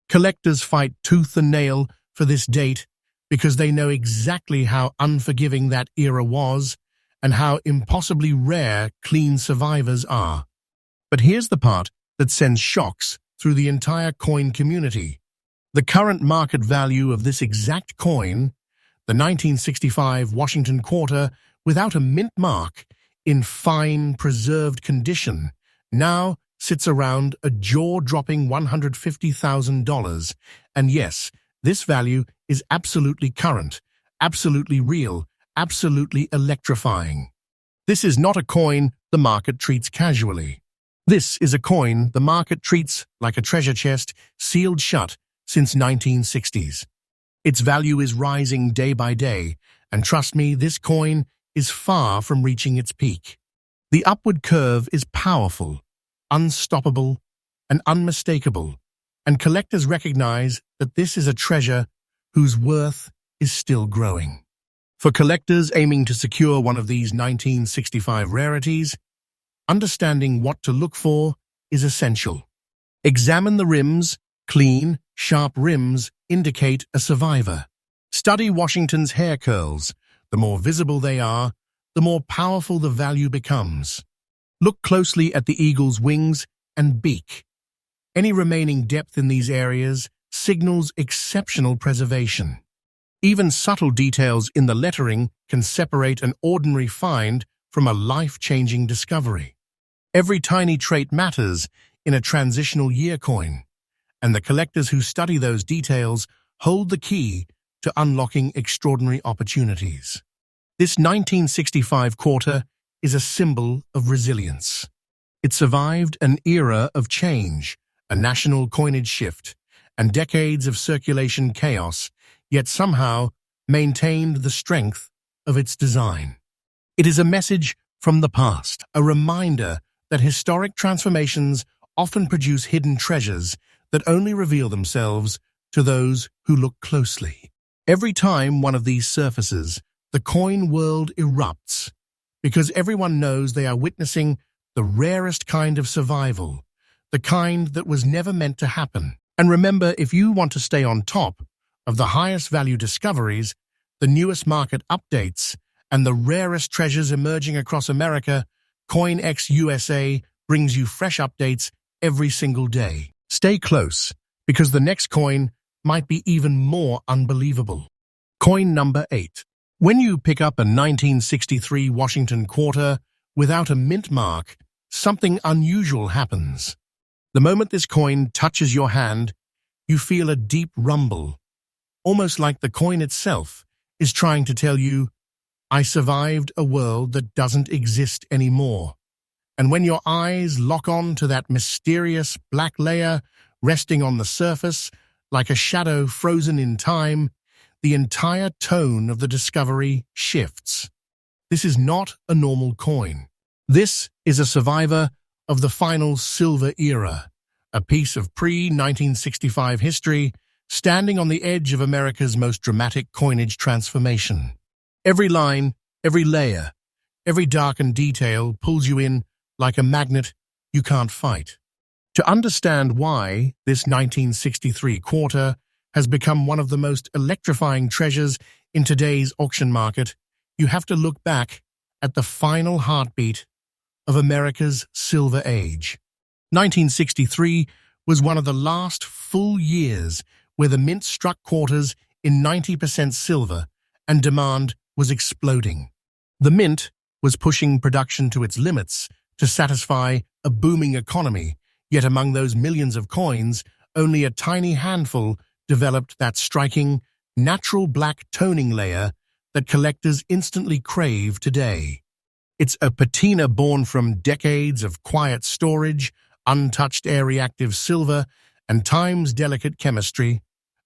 Collectors fight tooth and nail for this date because they know exactly how unforgiving that era was and how impossibly rare clean survivors are. But here's the part that sends shocks through the entire coin community. The current market value of this exact coin, the 1965 Washington quarter without a mint mark, in fine preserved condition, now sits around a jaw-dropping $150,000. And yes, this value is absolutely current, absolutely real, absolutely electrifying. This is not a coin the market treats casually. This is a coin the market treats like a treasure chest sealed shut since 1960s. Its value is rising day by day, and trust me, this coin is far from reaching its peak. The upward curve is powerful, unstoppable, and unmistakable, and collectors recognize that this is a treasure whose worth is still growing. For collectors aiming to secure one of these 1965 rarities, understanding what to look for is essential. Examine the rims. Clean, sharp rims indicate a survivor. Study Washington's hair curls. The more visible they are, the more powerful the value becomes. Look closely at the eagle's wings and beak. Any remaining depth in these areas signals exceptional preservation. Even subtle details in the lettering can separate an ordinary find from a life-changing discovery. Every tiny trait matters in a transitional year coin, and the collectors who study those details hold the key to unlocking extraordinary opportunities. This 1965 quarter is a symbol of resilience. It survived an era of change, a national coinage shift, and decades of circulation chaos, yet somehow maintained the strength of its design. It is a message from the past, a reminder that historic transformations often produce hidden treasures that only reveal themselves to those who look closely. Every time one of these surfaces, the coin world erupts, because everyone knows they are witnessing the rarest kind of survival, the kind that was never meant to happen. And remember, if you want to stay on top of the highest value discoveries, the newest market updates, and the rarest treasures emerging across America, CoinX USA brings you fresh updates every single day. Stay close, because the next coin might be even more unbelievable. Coin number 8. When you pick up a 1963 Washington quarter without a mint mark, something unusual happens. The moment this coin touches your hand, you feel a deep rumble, almost like the coin itself is trying to tell you, I survived a world that doesn't exist anymore. And when your eyes lock on to that mysterious black layer resting on the surface, like a shadow frozen in time, the entire tone of the discovery shifts. This is not a normal coin. This is a survivor of the final silver era, a piece of pre-1965 history standing on the edge of America's most dramatic coinage transformation. Every line, every layer, every darkened detail pulls you in like a magnet you can't fight. To understand why this 1963 quarter has become one of the most electrifying treasures in today's auction market, you have to look back at the final heartbeat of America's Silver Age. 1963 was one of the last full years where the mint struck quarters in 90% silver and demand was exploding. The mint was pushing production to its limits to satisfy a booming economy, yet among those millions of coins, only a tiny handful developed that striking, natural black toning layer that collectors instantly crave today. It's a patina born from decades of quiet storage, untouched air-reactive silver, and time's delicate chemistry,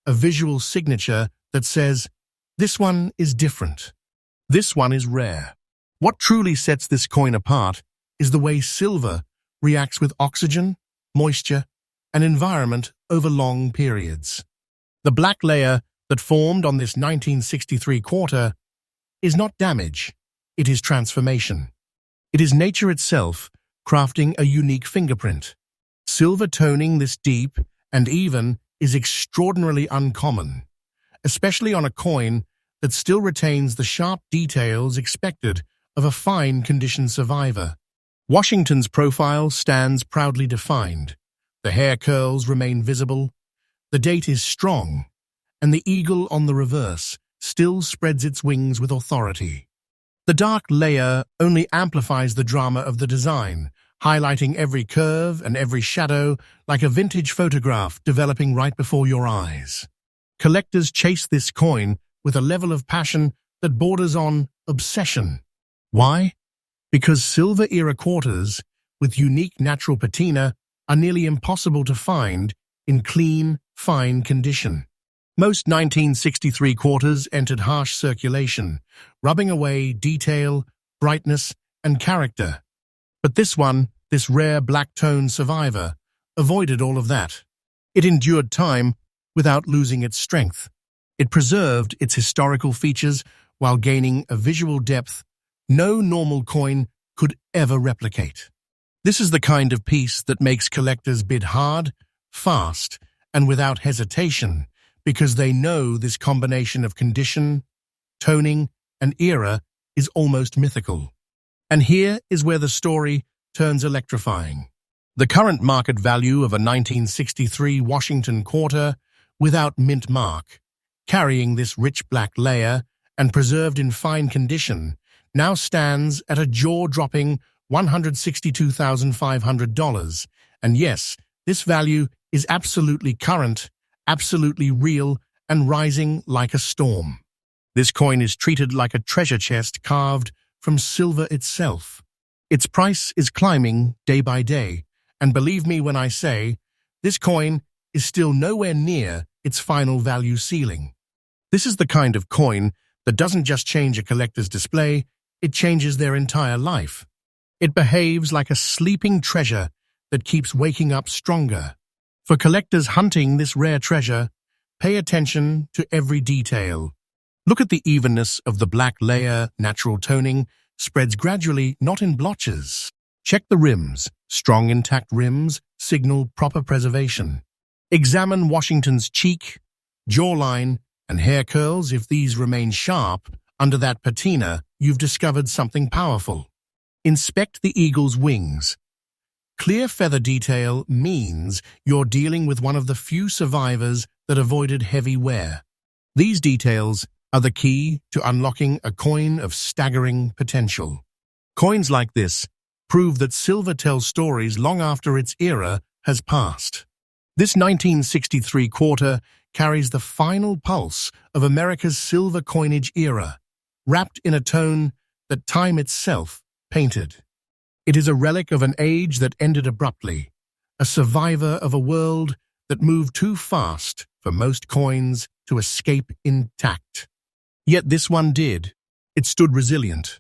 a visual signature that says, this one is different. This one is rare. What truly sets this coin apart is the way silver reacts with oxygen, moisture, and environment over long periods. The black layer that formed on this 1963 quarter is not damage, it is transformation. It is nature itself crafting a unique fingerprint. Silver toning this deep and even is extraordinarily uncommon, especially on a coin that still retains the sharp details expected of a fine-conditioned survivor. Washington's profile stands proudly defined. The hair curls remain visible. The date is strong, and the eagle on the reverse still spreads its wings with authority. The dark layer only amplifies the drama of the design, highlighting every curve and every shadow like a vintage photograph developing right before your eyes. Collectors chase this coin with a level of passion that borders on obsession. Why? Because silver-era quarters with unique natural patina are nearly impossible to find in clean, fine condition. Most 1963 quarters entered harsh circulation, rubbing away detail, brightness, and character. But this one, this rare black-tone survivor, avoided all of that. It endured time without losing its strength. It preserved its historical features while gaining a visual depth no normal coin could ever replicate. This is the kind of piece that makes collectors bid hard, fast, and without hesitation, because they know this combination of condition, toning, and era is almost mythical. And here is where the story turns electrifying. The current market value of a 1963 Washington quarter without mint mark, carrying this rich black layer and preserved in fine condition, now stands at a jaw-dropping $162,500. And yes, this value is absolutely current, absolutely real, and rising like a storm. This coin is treated like a treasure chest carved from silver itself. Its price is climbing day by day, and believe me when I say, this coin is still nowhere near its final value ceiling. This is the kind of coin that doesn't just change a collector's display, it changes their entire life. It behaves like a sleeping treasure that keeps waking up stronger. For collectors hunting this rare treasure, pay attention to every detail. Look at the evenness of the black layer, natural toning, spreads gradually, not in blotches. Check the rims. Strong, intact rims signal proper preservation. Examine Washington's cheek, jawline, and hair curls. If these remain sharp under that patina, you've discovered something powerful. Inspect the eagle's wings. Clear feather detail means you're dealing with one of the few survivors that avoided heavy wear. These details are the key to unlocking a coin of staggering potential. Coins like this prove that silver tells stories long after its era has passed. This 1963 quarter carries the final pulse of America's silver coinage era, wrapped in a tone that time itself painted. It is a relic of an age that ended abruptly, a survivor of a world that moved too fast for most coins to escape intact. Yet this one did. It stood resilient.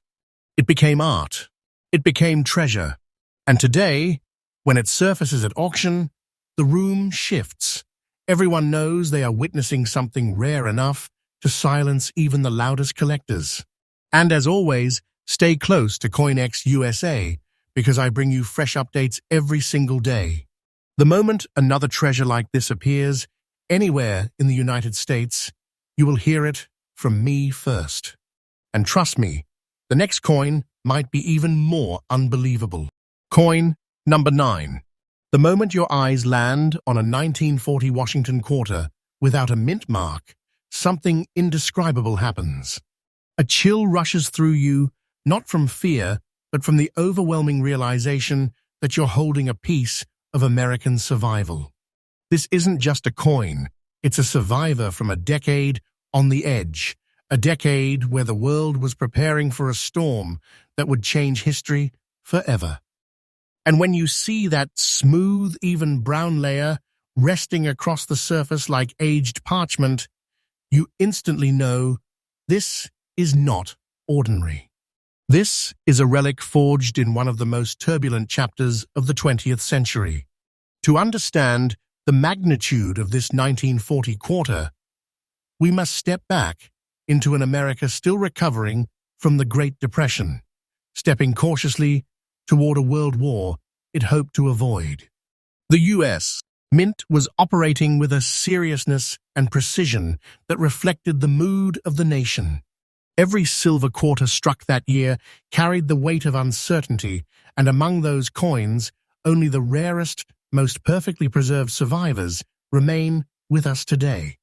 It became art. It became treasure. And today, when it surfaces at auction, the room shifts. Everyone knows they are witnessing something rare enough to silence even the loudest collectors. And as always, stay close to CoinX USA, because I bring you fresh updates every single day. The moment another treasure like this appears anywhere in the United States, you will hear it from me first. And trust me, the next coin might be even more unbelievable. Coin number 9. The moment your eyes land on a 1940 Washington quarter without a mint mark, something indescribable happens. A chill rushes through you, not from fear, but from the overwhelming realization that you're holding a piece of American survival. This isn't just a coin, it's a survivor from a decade on the edge, a decade where the world was preparing for a storm that would change history forever. And when you see that smooth, even brown layer resting across the surface like aged parchment, you instantly know this is not ordinary. This is a relic forged in one of the most turbulent chapters of the 20th century. To understand the magnitude of this 1940 quarter, we must step back into an America still recovering from the Great Depression, stepping cautiously toward a world war it hoped to avoid. The U.S. Mint was operating with a seriousness and precision that reflected the mood of the nation. Every silver quarter struck that year carried the weight of uncertainty, and among those coins, only the rarest, most perfectly preserved survivors remain with us today.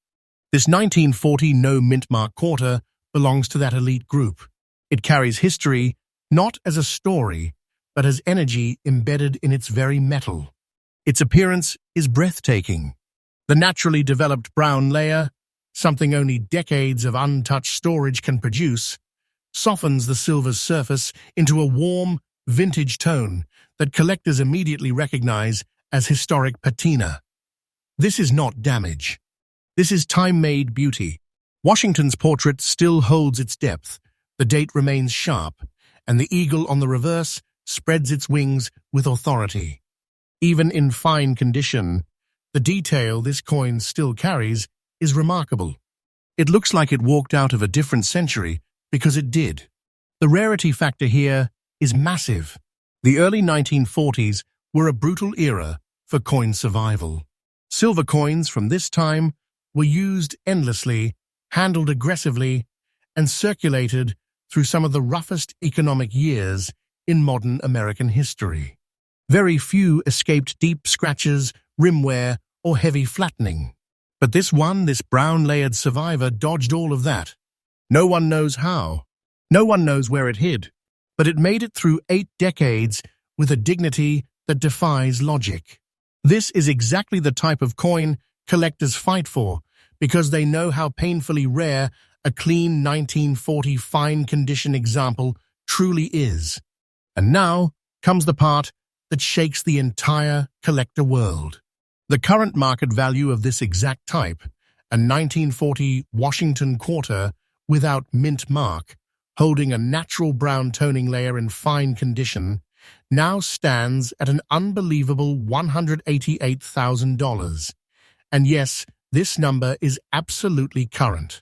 This 1940 no-mint mark quarter belongs to that elite group. It carries history not as a story, but as energy embedded in its very metal. Its appearance is breathtaking. The naturally developed brown layer, something only decades of untouched storage can produce, softens the silver's surface into a warm, vintage tone that collectors immediately recognize as historic patina. This is not damage. This is time-made beauty. Washington's portrait still holds its depth, the date remains sharp, and the eagle on the reverse spreads its wings with authority. Even in fine condition, the detail this coin still carries is remarkable. It looks like it walked out of a different century because it did. The rarity factor here is massive. The early 1940s were a brutal era for coin survival. Silver coins from this time were used endlessly, handled aggressively, and circulated through some of the roughest economic years in modern American history. Very few escaped deep scratches, rim wear, or heavy flattening. But this brown-layered survivor dodged all of that. No one knows how. No one knows where it hid. But it made it through 8 decades with a dignity that defies logic. This is exactly the type of coin collectors fight for, because they know how painfully rare a clean 1940 fine-condition example truly is. And now comes the part that shakes the entire collector world. The current market value of this exact type, a 1940 Washington quarter without mint mark, holding a natural brown toning layer in fine condition, now stands at an unbelievable $188,000. And yes, this number is absolutely current.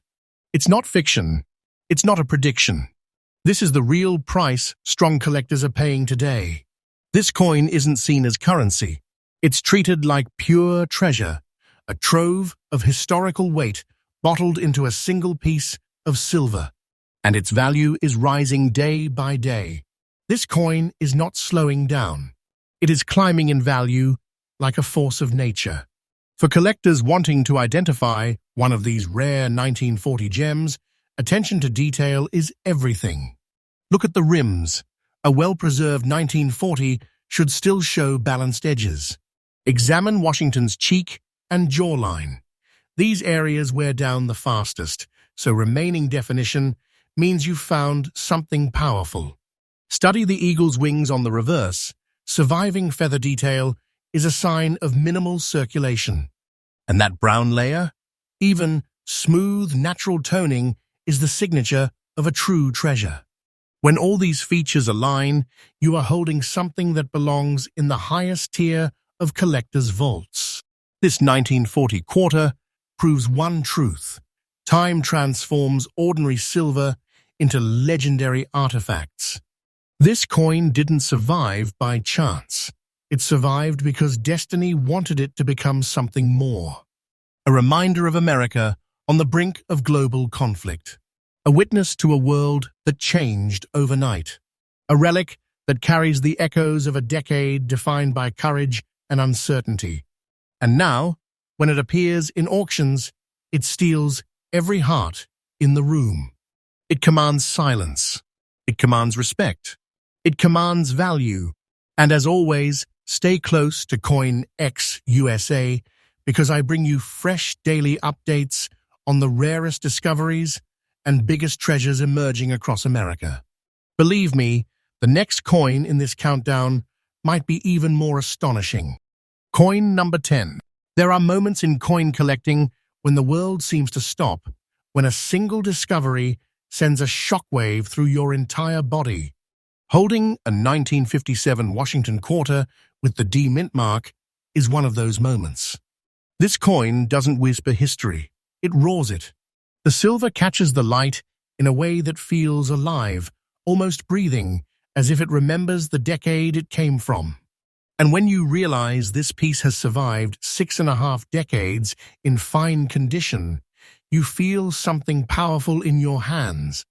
It's not fiction. It's not a prediction. This is the real price strong collectors are paying today. This coin isn't seen as currency. It's treated like pure treasure, a trove of historical weight bottled into a single piece of silver. And its value is rising day by day. This coin is not slowing down. It is climbing in value like a force of nature. For collectors wanting to identify one of these rare 1940 gems, attention to detail is everything. Look at the rims. A well-preserved 1940 should still show balanced edges. Examine Washington's cheek and jawline. These areas wear down the fastest, so remaining definition means you've found something powerful. Study the eagle's wings on the reverse. Surviving feather detail is a sign of minimal circulation. And that brown layer, even smooth, natural toning, is the signature of a true treasure. When all these features align, you are holding something that belongs in the highest tier of collectors' vaults. This 1940 quarter proves one truth. Time transforms ordinary silver into legendary artifacts. This coin didn't survive by chance. It survived because destiny wanted it to become something more. A reminder of America on the brink of global conflict. A witness to a world that changed overnight. A relic that carries the echoes of a decade defined by courage and uncertainty. And now, when it appears in auctions, it steals every heart in the room. It commands silence. It commands respect. It commands value. And as always, stay close to CoinX USA because I bring you fresh daily updates on the rarest discoveries and biggest treasures emerging across America. Believe me, the next coin in this countdown might be even more astonishing. Coin number 10. There are moments in coin collecting when the world seems to stop, when a single discovery sends a shockwave through your entire body. Holding a 1957 Washington quarter with the D mint mark is one of those moments. This coin doesn't whisper history, it roars it. The silver catches the light in a way that feels alive, almost breathing, as if it remembers the decade it came from. And when you realize this piece has survived 6.5 decades in fine condition, you feel something powerful in your hands,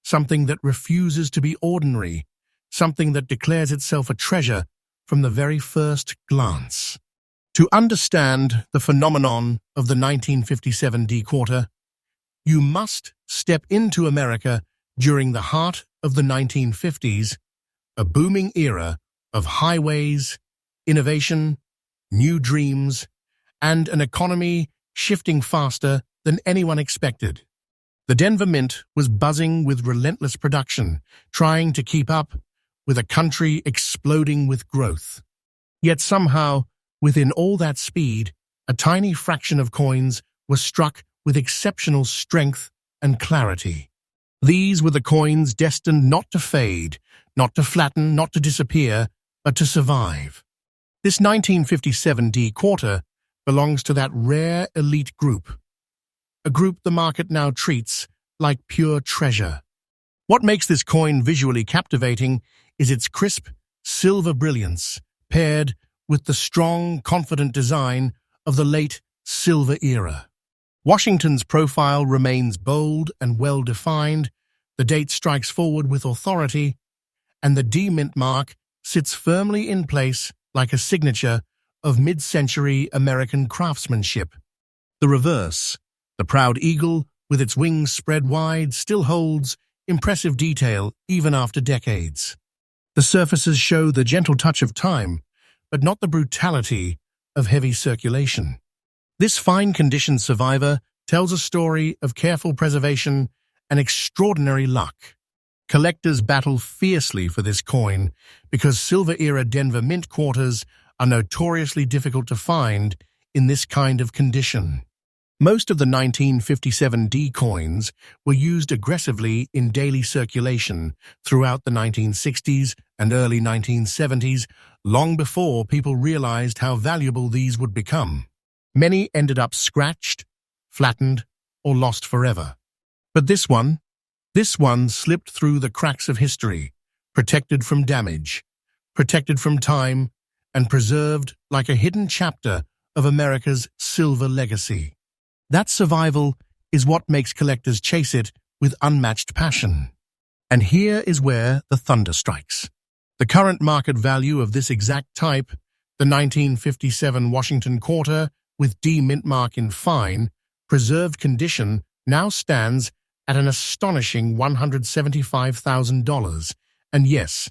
something that refuses to be ordinary, something that declares itself a treasure from the very first glance. To understand the phenomenon of the 1957 D-quarter, you must step into America during the heart of the 1950s, a booming era of highways, innovation, new dreams, and an economy shifting faster than anyone expected. The Denver Mint was buzzing with relentless production, trying to keep up with a country exploding with growth. Yet somehow, within all that speed, a tiny fraction of coins was struck with exceptional strength and clarity. These were the coins destined not to fade, not to flatten, not to disappear, but to survive. This 1957 D-quarter belongs to that rare elite group, a group the market now treats like pure treasure. What makes this coin visually captivating is its crisp, silver brilliance, paired with the strong, confident design of the late Silver Era. Washington's profile remains bold and well-defined, the date strikes forward with authority, and the D-Mint mark sits firmly in place like a signature of mid-century American craftsmanship. The reverse, the proud eagle, with its wings spread wide, still holds impressive detail even after decades. The surfaces show the gentle touch of time, but not the brutality of heavy circulation. This fine-conditioned survivor tells a story of careful preservation and extraordinary luck. Collectors battle fiercely for this coin because Silver-era Denver Mint quarters are notoriously difficult to find in this kind of condition. Most of the 1957 D coins were used aggressively in daily circulation throughout the 1960s and early 1970s, long before people realized how valuable these would become. Many ended up scratched, flattened, or lost forever. But this one slipped through the cracks of history, protected from damage, protected from time, and preserved like a hidden chapter of America's silver legacy. That survival is what makes collectors chase it with unmatched passion. And here is where the thunder strikes. The current market value of this exact type, the 1957 Washington quarter with D mint mark in fine, preserved condition, now stands at an astonishing $175,000. And yes,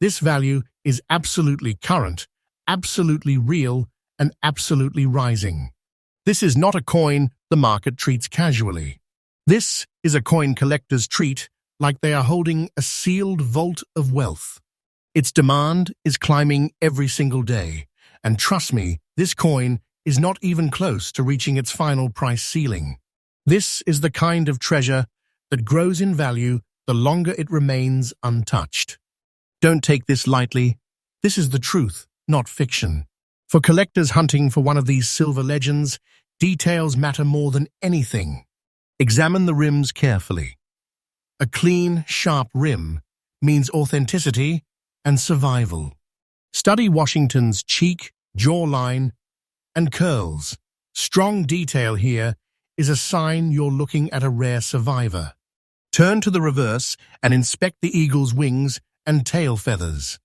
this value is absolutely current, absolutely real, and absolutely rising. This is not a coin the market treats casually. This is a coin collectors treat like they are holding a sealed vault of wealth. Its demand is climbing every single day, and trust me, this coin is not even close to reaching its final price ceiling. This is the kind of treasure that grows in value the longer it remains untouched. Don't take this lightly. This is the truth, not fiction. For collectors hunting for one of these silver legends, details matter more than anything. Examine the rims carefully. A clean, sharp rim means authenticity and survival. Study Washington's cheek, jawline, and curls. Strong detail here is a sign you're looking at a rare survivor. Turn to the reverse and inspect the eagle's wings and tail feathers.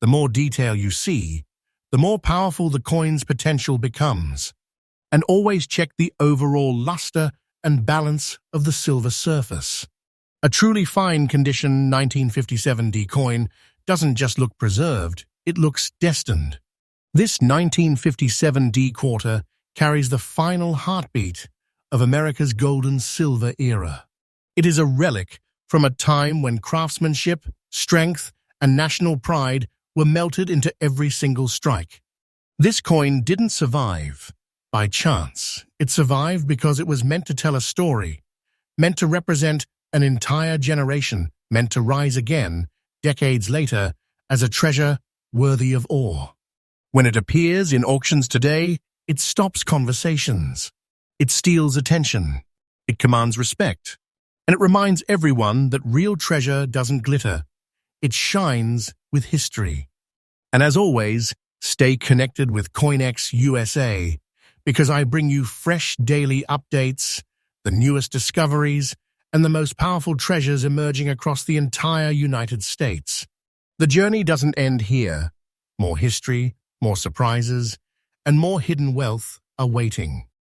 The more detail you see, the more powerful the coin's potential becomes. And always check the overall luster and balance of the silver surface. A truly fine condition 1957 D coin doesn't just look preserved, it looks destined. This 1957 D quarter carries the final heartbeat of America's golden silver era. It is a relic from a time when craftsmanship, strength, and national pride were melted into every single strike. This coin didn't survive by chance. It survived because it was meant to tell a story, meant to represent an entire generation, meant to rise again, decades later, as a treasure worthy of awe. When it appears in auctions today, it stops conversations. It steals attention. It commands respect. And it reminds everyone that real treasure doesn't glitter. It shines with history. And as always, stay connected with CoinX USA, because I bring you fresh daily updates, the newest discoveries, and the most powerful treasures emerging across the entire United States. The journey doesn't end here. More history, more surprises, and more hidden wealth are waiting.